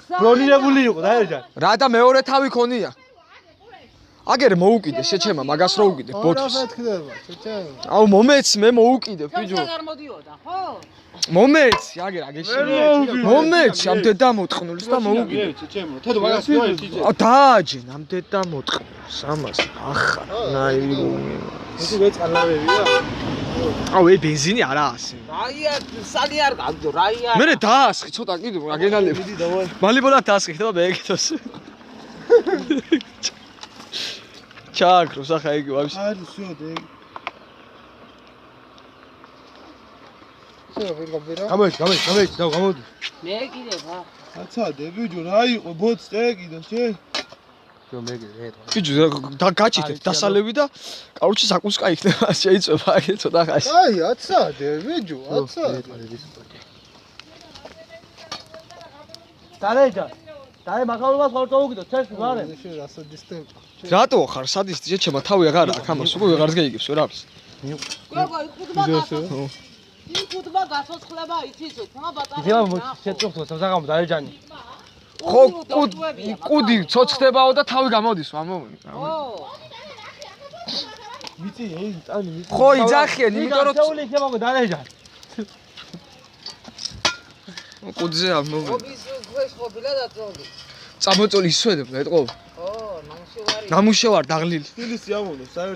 გონირებული იყო დაერჯა. რა და მეორე თავი ქონია. აგერ მოუკიდე შეჩემა მაგას რო უკიდე ბოთლს. აუ მომეც მე მოუკიდე ბიჭო. მომეც აგერ აგეში. მომეც ამ დედა მოტყნულს და მოუკიდე. შეჩემო. თედო მაგას რო ერთი. დააჯენ ამ დედა მოტყნულს ამას ახლა ნაირი. ეს ვეწყალავებია. აუ ე ბენზინი არა ასე. რაია სალი არ გავდო რაია. მე დაასხი ცოტა კიდე აგენალები. მალიბოლა დაასხი ხდება მე ეკეთოს. ჩააქროს ახლა იგი ვაფშე. არის всё дэг. всё ვიღებირა. გამოიჩ და გამოდი. მე კიდე რა. აცადე ბიჭო რა იყო ბოც ეგიდა შე. всё მე კიდე. ბიჭო და გაჭიდეთ დასალევი და კაუჩი საკუს გაიქნება შეიძლება აი ცოტა ხაში. აი აცადე ბიჭო აცადე. დარეჯა. დაე მაგალობას ხარ წაუგიდო წეს ვარე. შე რასადისტემ. რატო ხარ სადისტი შეჩემა თავი აღარ აქვს ამას უკვე ვეღარს გაიგებს ვერ არის. გოგო იქუდა გასო. იქუდა გასოცხლება იცის თმა ბატონო. იდეა შეწუხდო სამზაღამო დარეჯანი. ხო კუდი ცოცხდებაო და თავი გამოდის ამოვი. ო ვიცი ე ტანი ვიცი. ხო იძახიან იმიტომ რომ შეული ხებაგო დარეჯანი. კუდზე ამოვი. ობის გვეს ხობილა დაწოლი. წამოწოლი ისვედებ მეტყო. ო ნამუშევარი. ნამუშევარ დაღლილი. სტილის ამოვნო